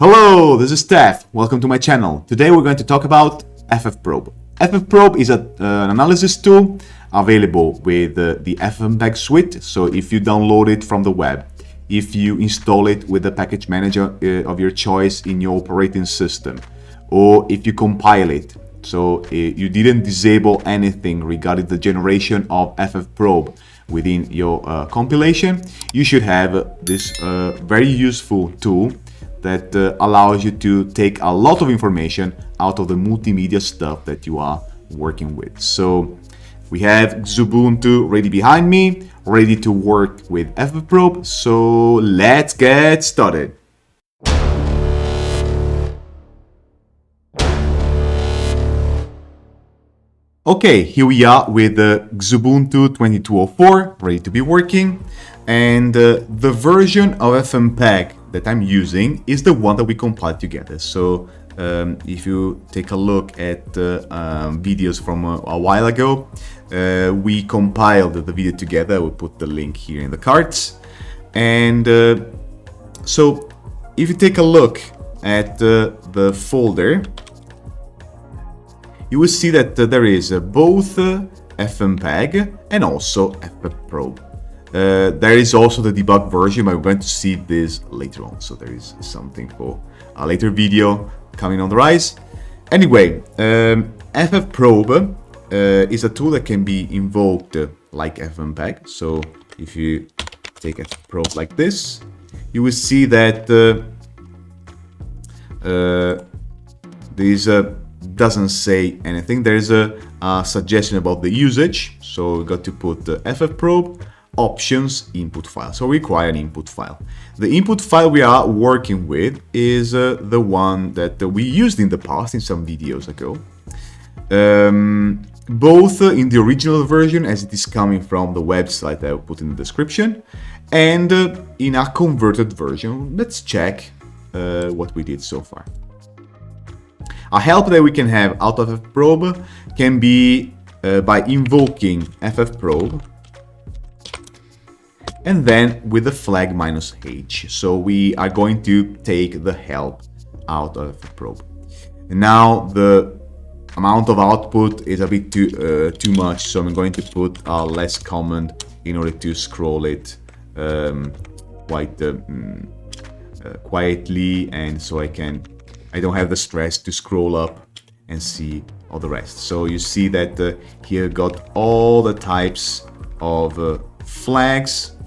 Hello, this is Steph. Welcome to my channel. Today we're going to talk about FFprobe. FFprobe is an analysis tool available with the FFmpeg suite. So if you download it from the web, if you install it with the package manager of your choice in your operating system, or if you compile it, so you didn't disable anything regarding the generation of FFprobe within your compilation, you should have this very useful tool that allows you to take a lot of information out of the multimedia stuff that you are working with. So we have Xubuntu ready behind me, ready to work with FFprobe. So let's get started. Okay, here we are with Xubuntu 2204 ready to be working, and the version of FFmpeg that I'm using is the one that we compiled together. So if you take a look at videos from a while ago, we compiled the video together. We'll put the link here in the cards. And so if you take a look at the folder, you will see that there is both FFmpeg and also FFprobe. There is also the debug version, but we're going to see this later on. So there is something for a later video coming on the rise. Anyway, FFprobe is a tool that can be invoked like FFmpeg. So if you take FFprobe like this, you will see that this doesn't say anything. There's a suggestion about the usage. So we got to put FFprobe options input file. So we require an input file. The input file we are working with is the one that we used in the past in some videos ago. Both in the original version, as it is coming from the website I will put in the description, and in a converted version. Let's check what we did so far. A help that we can have out of FFprobe can be by invoking FFprobe and then with the flag -h. So we are going to take the help out of FFprobe. And now the amount of output is a bit too much, so I'm going to put a less command in order to scroll it quite quietly, and so I don't have the stress to scroll up and see all the rest. So you see that here got all the types of flags.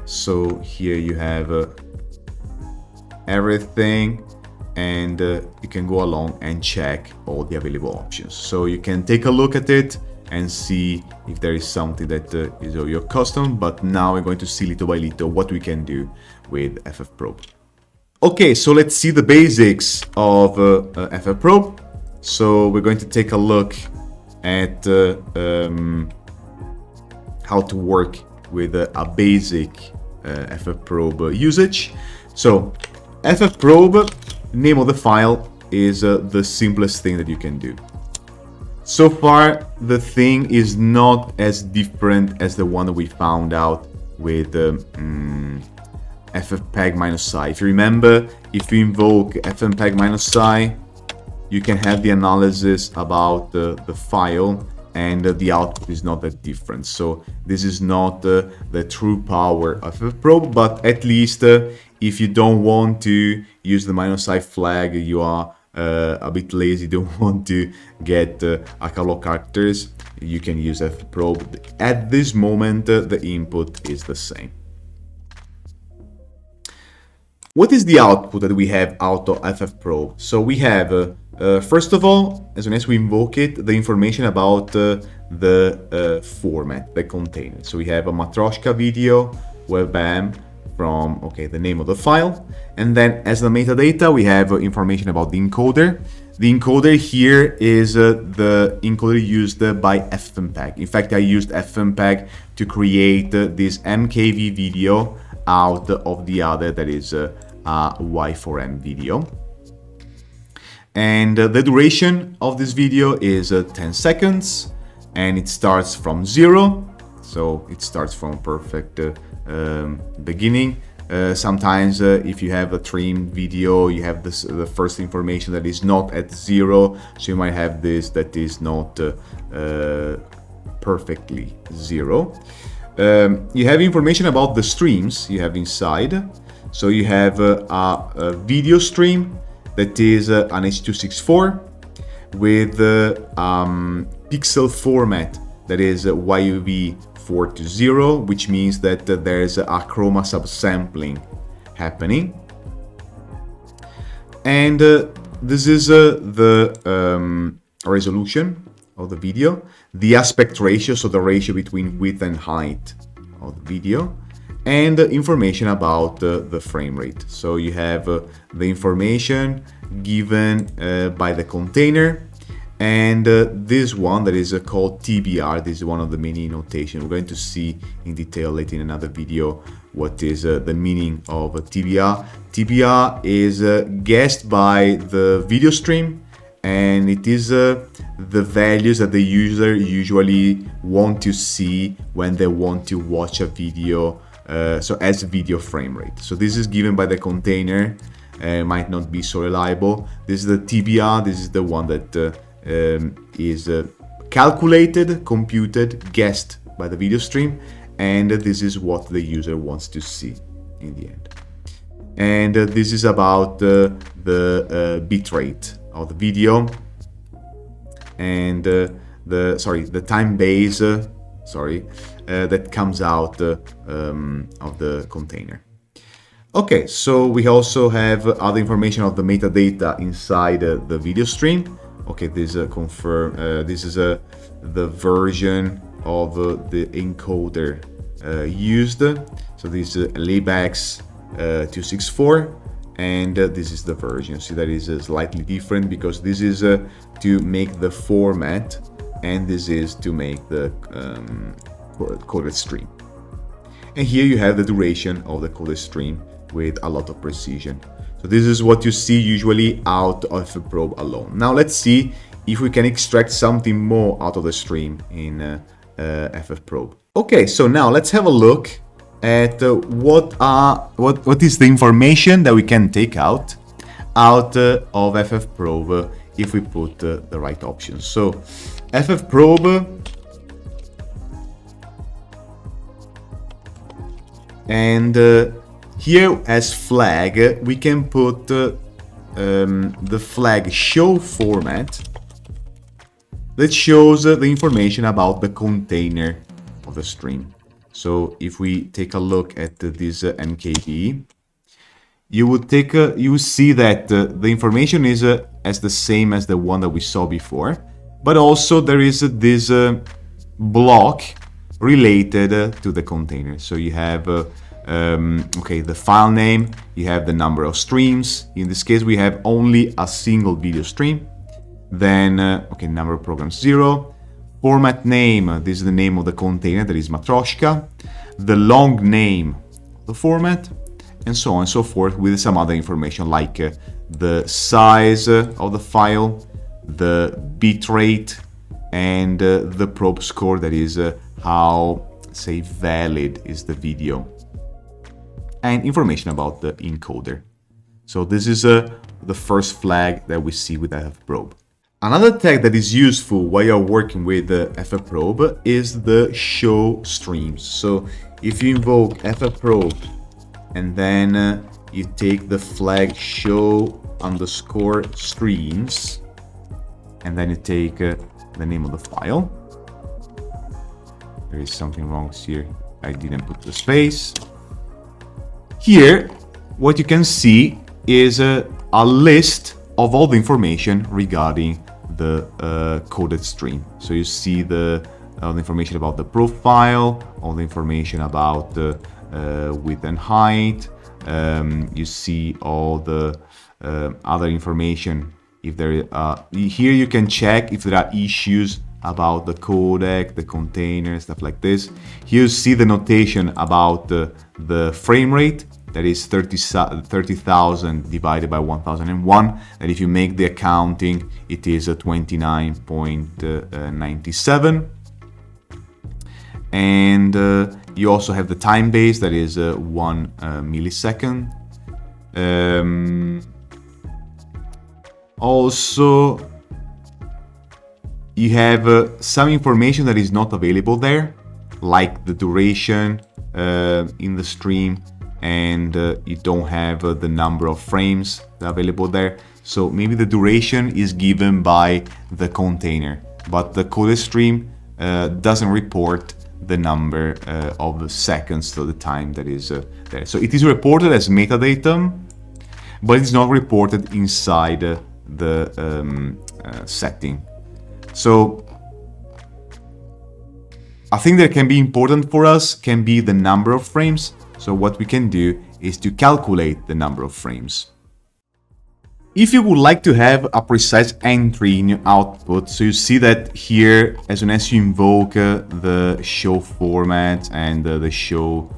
So here you have everything, and you can go along and check all the available options. So you can take a look at it and see if there is something that is of your custom. But now we're going to see little by little what we can do with FFprobe. Okay, so let's see the basics of FFprobe. So we're going to take a look at how to work with a basic FFprobe usage. So FFprobe, name of the file, is the simplest thing that you can do. So far, the thing is not as different as the one that we found out with FFmpeg -i. If you remember, if you invoke FFmpeg -i, you can have the analysis about the file, and the output is not that different. So this is not the true power of FFprobe, but at least if you don't want to use the -i flag, you are a bit lazy, don't want to get a couple of characters, you can use FFprobe. At this moment, the input is the same. What is the output that we have out of FFprobe? So we have, first of all, as soon as we invoke it, the information about the format, the container. So we have a Matryoshka video, webam, from, the name of the file. And then as the metadata, we have information about the encoder. The encoder here is the encoder used by FFmpeg. In fact, I used FFmpeg to create this MKV video out of the other, that is a Y4M video. And the duration of this video is 10 seconds, and it starts from 0. So it starts from perfect beginning Sometimes if you have a trim video, you have the first information that is not at 0, so you might have this that is not perfectly 0. You have information about the streams you have inside. So you have a video stream that is an H.264 with pixel format that is YUV420, which means that there's a chroma subsampling happening. And this is the resolution of the video, the aspect ratio, so the ratio between width and height of the video, and information about the frame rate. So you have the information given by the container, and this one that is called TBR. This is one of the many notation. We're going to see in detail later in another video what is the meaning of TBR. TBR is guessed by the video stream, and it is the values that the user usually want to see when they want to watch a video, so as video frame rate. So this is given by the container, might not be so reliable. This is the TBR, this is the one that is calculated, computed, guessed by the video stream, and this is what the user wants to see in the end. And this is about the bitrate of the video, and the time base that comes out of the container. Okay, so we also have other information of the metadata inside the video stream. Okay, this this is the version of the encoder used. So this is LibX 264, and this is the version. See, that is slightly different because this is to make the format, and this is to make the coded stream. And here you have the duration of the coded stream with a lot of precision. So this is what you see usually out of FFprobe alone. Now let's see if we can extract something more out of the stream in FFprobe. Okay, so now let's have a look at what is the information that we can take out of FFprobe if we put the right options. So FFprobe, and here as flag we can put the flag show format that shows the information about the container of the stream. So if we take a look at this NKB, you would see that the information is as the same as the one that we saw before, but also there is this block related to the container. So you have the file name, you have the number of streams. In this case we have only a single video stream. Then number of programs 0, format name, this is the name of the container, that is Matroshka, the long name of the format, and so on and so forth, with some other information like the size of the file, the bitrate, and the probe score, that is how, say, valid is the video, and information about the encoder. So this is the first flag that we see with FFprobe. Another tag that is useful while you're working with FFprobe is the show streams. So if you invoke FFprobe and then you take the flag show_streams, and then you take the name of the file. There is something wrong here. I didn't put the space. Here, what you can see is a list of all the information regarding the coded stream. So you see the information about the profile, all the information about the width and height. You see all the other information. If there here you can check if there are issues about the codec, the container, stuff like this. Here you see the notation about the frame rate. That is 30,000 divided by 1001. And if you make the accounting, it is 29.97. And you also have the time base, that is 1 millisecond. Also, you have some information that is not available there, like the duration in the stream, and you don't have the number of frames that are available there. So maybe the duration is given by the container, but the coded stream doesn't report the number of seconds, so the time that is there. So it is reported as metadata, but it's not reported inside the setting. So a thing that can be important for us can be the number of frames. So what we can do is to calculate the number of frames. If you would like to have a precise entry in your output, so you see that here, as soon as you invoke the show format and the show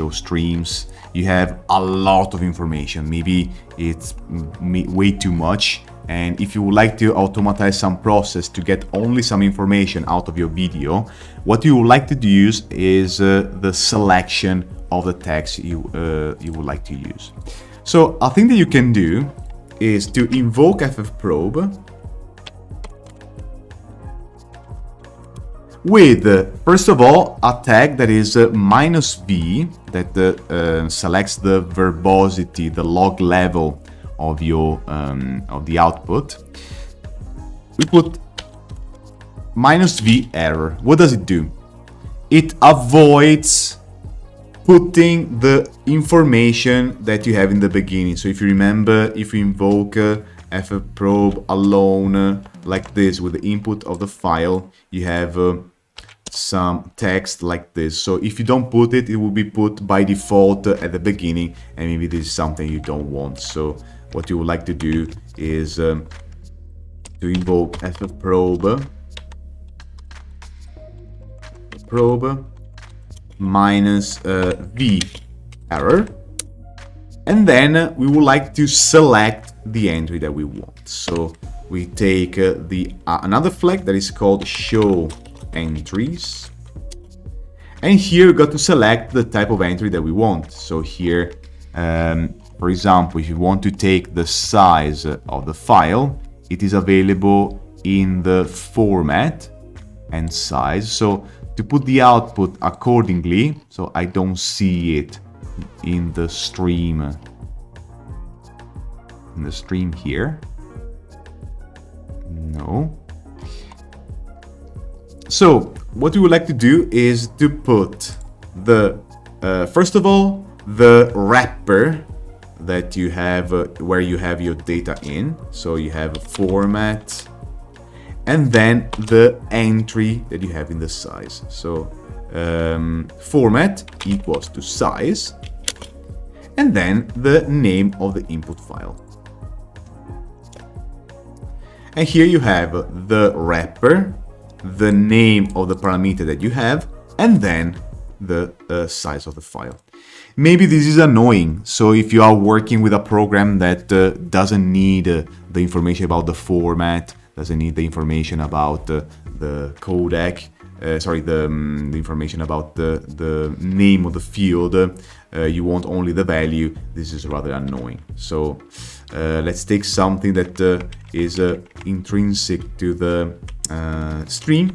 streams, you have a lot of information. Maybe it's way too much. And if you would like to automatize some process to get only some information out of your video, what you would like to use is the selection of the text you would like to use. So a thing that you can do is to invoke FFprobe with, first of all, a tag that is -v, that selects the verbosity, the log level of your of the output. We put -v error. What does it do? It avoids putting the information that you have in the beginning. So if you remember, if you invoke FFprobe alone like this with the input of the file, you have some text like this. So if you don't put it, it will be put by default at the beginning, and maybe this is something you don't want. So what you would like to do is to invoke FFprobe -v error, and then we would like to select the entry that we want. So we take another flag that is called show entries, and here we got to select the type of entry that we want. So here, for example, if you want to take the size of the file, it is available in the format and size. So to put the output accordingly, so I don't see it in the stream here. No. So what we would like to do is to put the first of all, the wrapper that you have where you have your data in. So you have a format, and then the entry that you have in the size. So format equals to size, and then the name of the input file. And here you have the wrapper, the name of the parameter that you have, and then the size of the file. Maybe this is annoying. So if you are working with a program that doesn't need the information about the format, doesn't need the information about the codec, the information about the name of the field, you want only the value, this is rather annoying. So let's take something that is intrinsic to the stream.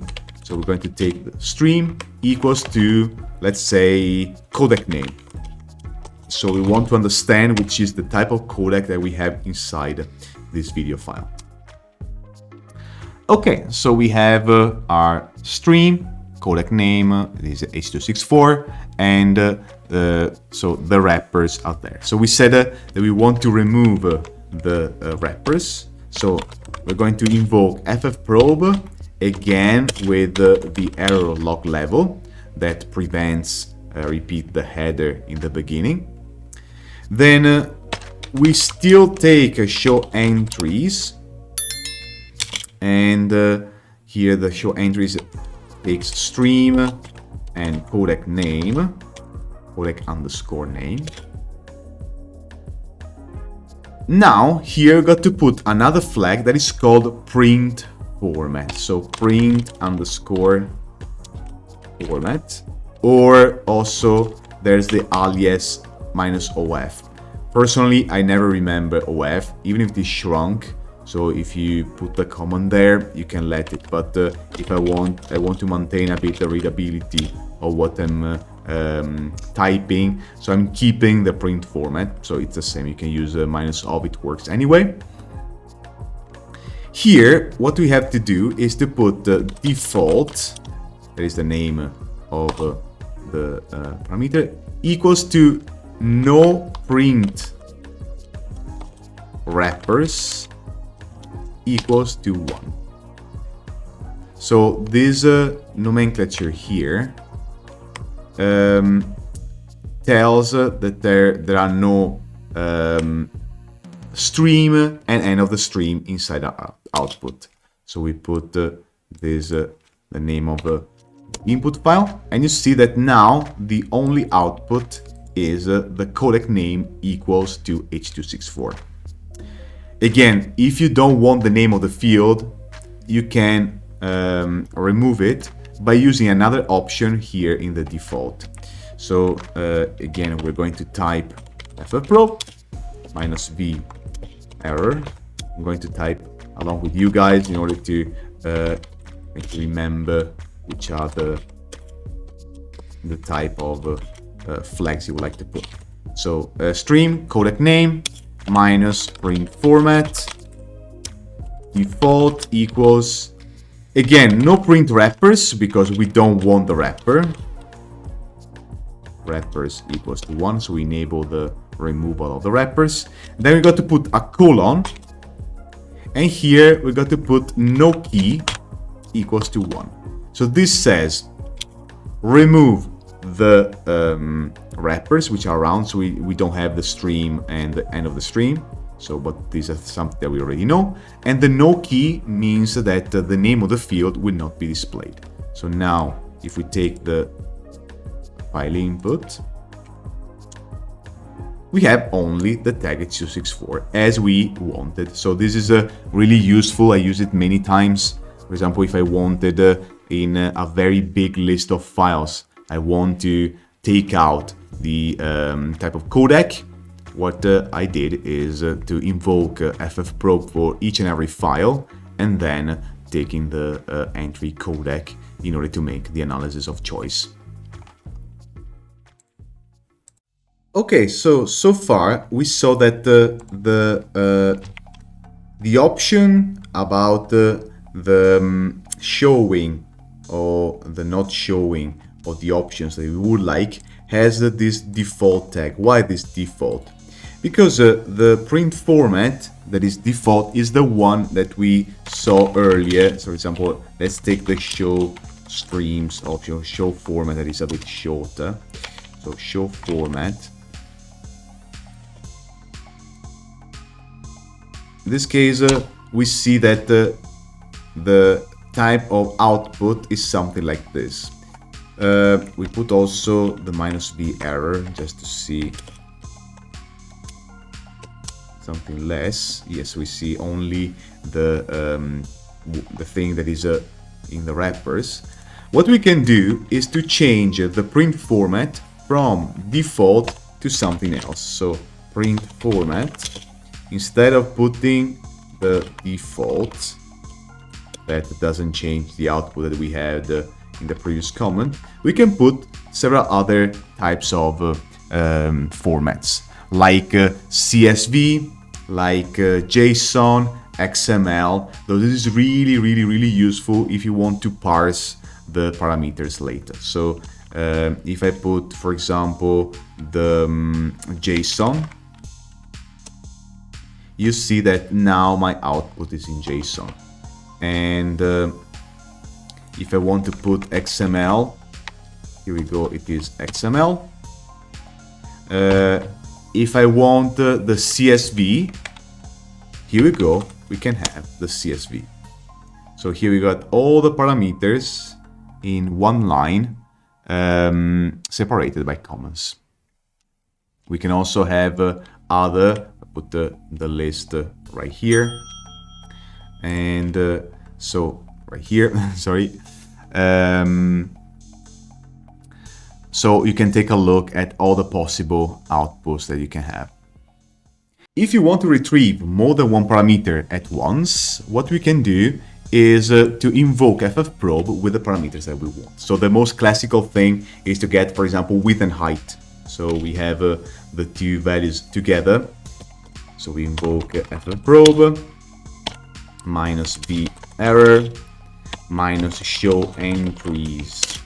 So we're going to take the stream equals to, let's say, codec name. So we want to understand which is the type of codec that we have inside this video file. Okay, so we have our stream, codec name, this is H.264, and so the wrappers out there. So we said that we want to remove the wrappers. So we're going to invoke FFprobe again with the error log level that prevents repeat the header in the beginning. Then we still take show entries, and here the show entries takes stream and codec name, codec underscore name. Now here we got to put another flag that is called print format. So print underscore format, or also there's the alias -OF. Personally, I never remember OF, even if it is shrunk. So if you put the command there, you can let it. But if I want to maintain a bit the readability of what I'm typing, so I'm keeping the print format. So it's the same. You can use -OF. It works anyway. Here, what we have to do is to put the default, that is the name of the parameter, equals to no print wrappers equals to 1. So this nomenclature here tells that there are no stream and end of the stream inside our output. So we put the name of the input file, and you see that now the only output is the codec name equals to H.264. Again, if you don't want the name of the field, you can remove it by using another option here in the default. So again, we're going to type FFprobe -v error. I'm going to type along with you guys in order to remember which are the type of flags you would like to put. So stream codec name minus print format default equals, again, no print wrappers because we don't want the wrapper. Wrappers equals to 1, so we enable the removal of the wrappers. Then we got to put a colon, and here we got to put nokey equals to 1. So this says remove the wrappers which are around, so we don't have the stream and the end of the stream. So, but this is something that we already know. And the nokey means that the name of the field will not be displayed. So now, if we take the file input, we have only the tag H.264 as we wanted. So this is really useful. I use it many times. For example, if I wanted in a very big list of files, I want to take out the type of codec. What I did is to invoke FFprobe for each and every file, and then taking the entry codec in order to make the analysis of choice. Okay, so far we saw that the option about the showing or the not showing of the options that we would like has this default tag. Why this default? Because the print format that is default is the one that we saw earlier. So for example, let's take the show streams option, show format that is a bit shorter. So show format. In this case, we see that the type of output is something like this. We put also the -v error just to see something less. Yes, we see only the thing that is in the wrappers. What we can do is to change the print format from default to something else. So print format, instead of putting the default, that doesn't change the output that we had in the previous comment, we can put several other types of formats, like CSV, like JSON, XML. So this is really useful if you want to parse the parameters later. So if I put, for example, the JSON, you see that now my output is in JSON. And if I want to put XML, here we go, it is XML. If I want the CSV, here we go, we can have the CSV. So here we got all the parameters in one line, separated by commas. We can also have other, put the list right here. And so right here, sorry. so you can take a look at all the possible outputs that you can have. If you want to retrieve more than one parameter at once, what we can do is to invoke FFprobe with the parameters that we want. So the most classical thing is to get, for example, width and height. So we have the two values together. So we invoke FFprobe minus v error minus show entries.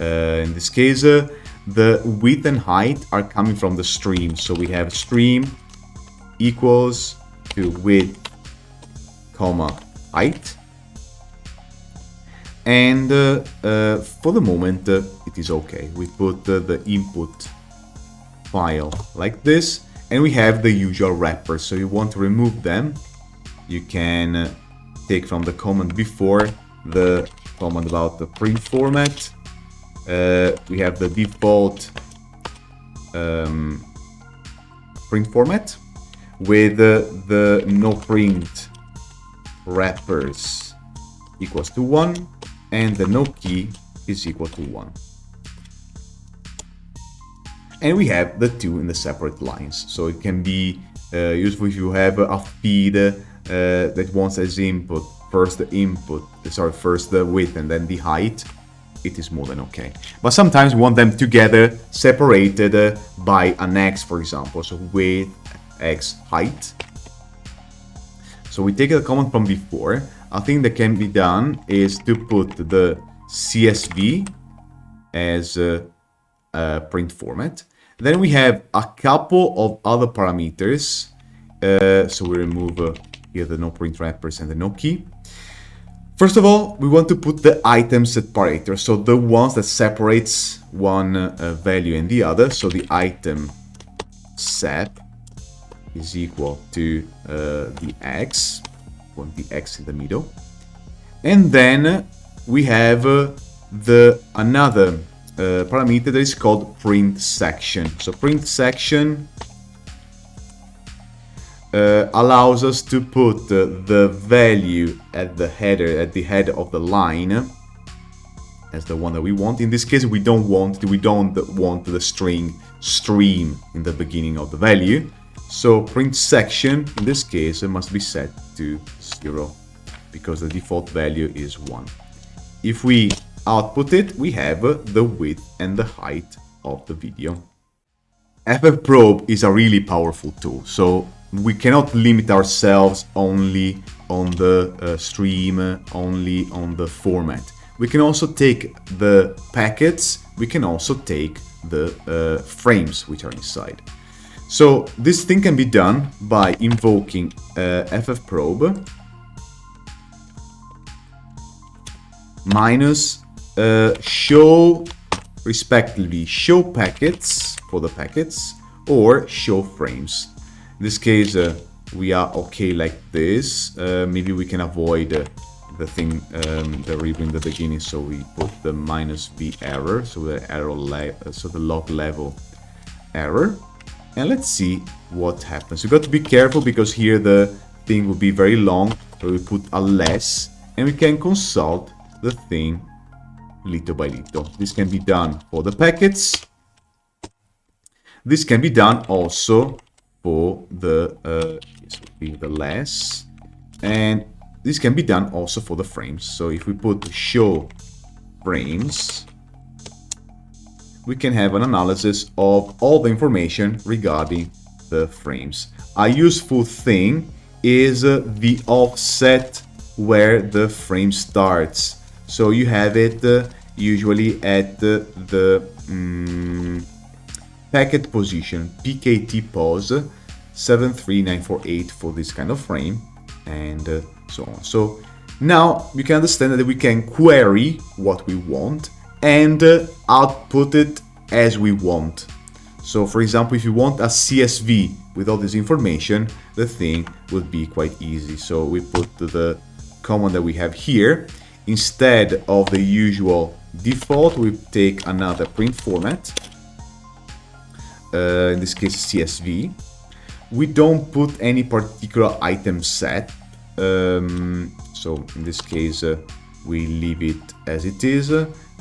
In this case, the width and height are coming from the stream. So we have stream equals to width, comma, height. And for the moment, it is okay. We put the input file like this, and we have the usual wrappers. So you want to remove them, you can take from the command before, the command about the print format. We have the default print format with the no print wrappers equals to 1 and the no key is equal to 1. And we have the two in the separate lines. So it can be useful if you have a feed that wants as input first the width and then the height. It is more than okay. But sometimes we want them together, separated by an X, for example. So width, X, height. So we take the command from before. A thing that can be done is to put the CSV as a print format. Then we have a couple of other parameters. So we remove here the no print wrappers and the no key. First of all, we want to put the item separator, so the ones that separates one value and the other. So the item sep is equal to the x, want the x in the middle. And then we have another parameter that is called print section. So print section allows us to put the value at the header, at the head of the line, as the one that we want. In this case, we don't want the string stream in the beginning of the value. So print section in this case must be set to 0 because the default value is 1. If we output it, we have the width and the height of the video. FFprobe is a really powerful tool. So we cannot limit ourselves only on the stream, only on the format. We can also take the packets, we can also take the frames which are inside. So this thing can be done by invoking FFprobe minus show, respectively, show packets for the packets or show frames. In this case, we are okay like this. Maybe we can avoid the thing, the ribbon in the beginning. So we put the minus v error, so the error so the log level error. And let's see what happens. You got to be careful because here the thing will be very long. So we put a less, and we can consult the thing little by little. This can be done for the packets. This can be done also for the less, and this can be done also for the frames. So if we put show frames, we can have an analysis of all the information regarding the frames. A useful thing is the offset where the frame starts. So you have it usually at the packet position, PKT pos 73948 for this kind of frame, and so on. So now you can understand that we can query what we want and output it as we want. So for example, if you want a CSV with all this information, the thing would be quite easy. So we put the command that we have here. Instead of the usual default, we take another print format. In this case, CSV. We don't put any particular item set. So in this case, we leave it as it is.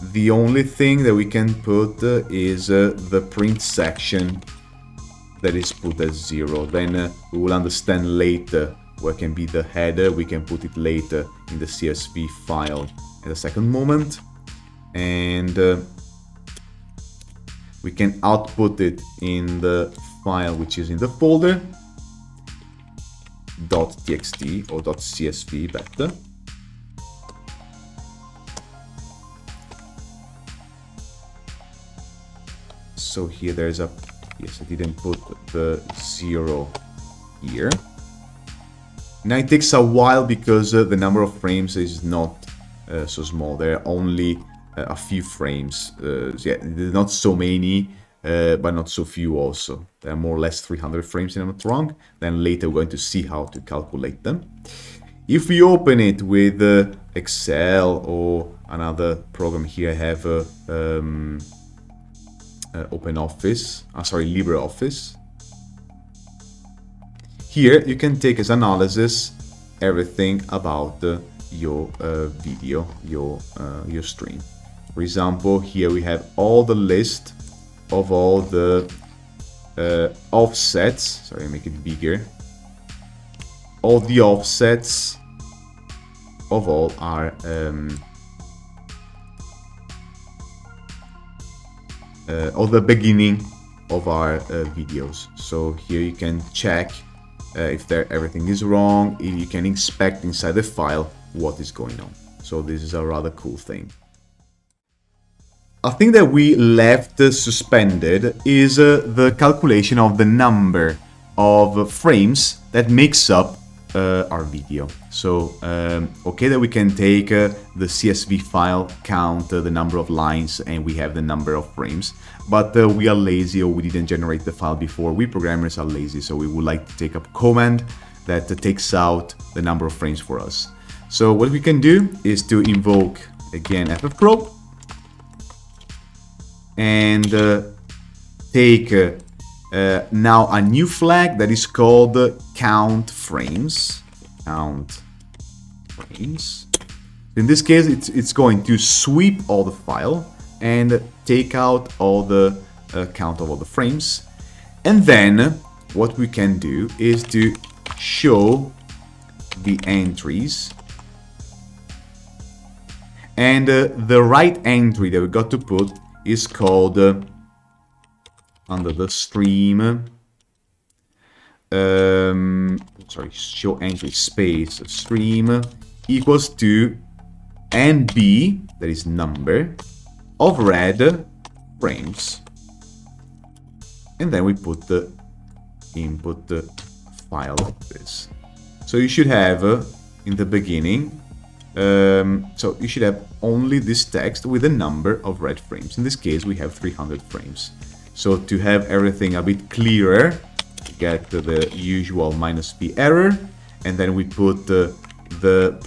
The only thing that we can put is the print section that is put as 0. Then we will understand later what can be the header. We can put it later in the CSV file at a second moment. And we can output it in the file which is in the folder .txt or .csv better. So here there's a, yes, I didn't put the 0 here. Now it takes a while because the number of frames is not so small. There are only a few frames. So yeah, there's not so many, but not so few also. There are more or less 300 frames, if I'm not wrong. Then later we're going to see how to calculate them. If we open it with Excel or another program, here I have LibreOffice. Here you can take as analysis everything about your video, your stream. For example, here we have all the list of all the offsets. Sorry, make it bigger. All the offsets of all our or the beginning of our videos. So here you can check if everything is wrong. You can inspect inside the file what is going on. So this is a rather cool thing. A thing that we left suspended is the calculation of the number of frames that makes up our video. So okay, that we can take the CSV file, count the number of lines, and we have the number of frames, but we are lazy, or we didn't generate the file before. We programmers are lazy, so we would like to take a command that takes out the number of frames for us. So what we can do is to invoke again FFprobe and take now a new flag that is called count frames. Count frames. In this case, it's going to sweep all the file and take out all the count of all the frames. And then what we can do is to show the entries. And the right entry that we got to put is called under the stream, sorry, show entry space stream equals to NB, that is number, of red frames. And then we put the input file like this. So you should have in the beginning, so you should have only this text with a number of red frames. In this case, we have 300 frames. So to have everything a bit clearer, we get the usual -p error, and then we put the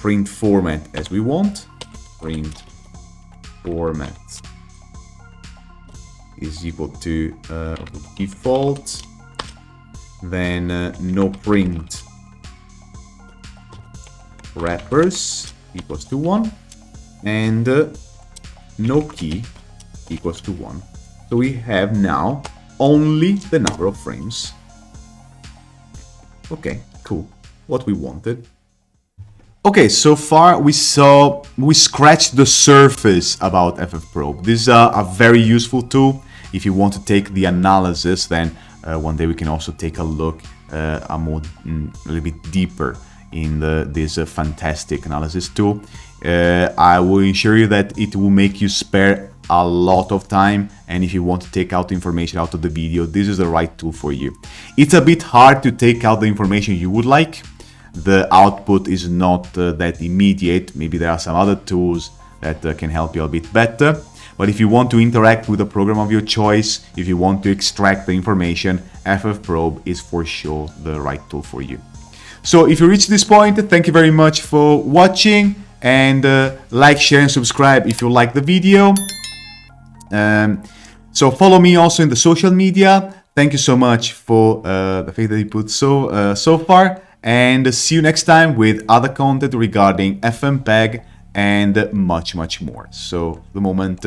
print format as we want. Print format is equal to default, then no print wrappers equals to 1, and nokey equals to 1. So we have now only the number of frames. Okay, cool. What we wanted. Okay, so far we scratched the surface about FFprobe. This is a very useful tool. If you want to take the analysis, then one day we can also take a look a little bit deeper in this fantastic analysis tool. I will assure you that it will make you spare a lot of time, and if you want to take out information out of the video, this is the right tool for you. It's a bit hard to take out the information you would like. The output is not that immediate. Maybe there are some other tools that can help you a bit better. But if you want to interact with a program of your choice, if you want to extract the information, FFprobe is for sure the right tool for you. So if you reach this point, thank you very much for watching, and like, share and subscribe if you like the video. So follow me also in the social media. Thank you so much for the faith that you put so far, and see you next time with other content regarding FFmpeg and much more. So for the moment,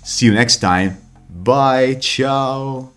see you next time. Bye, ciao.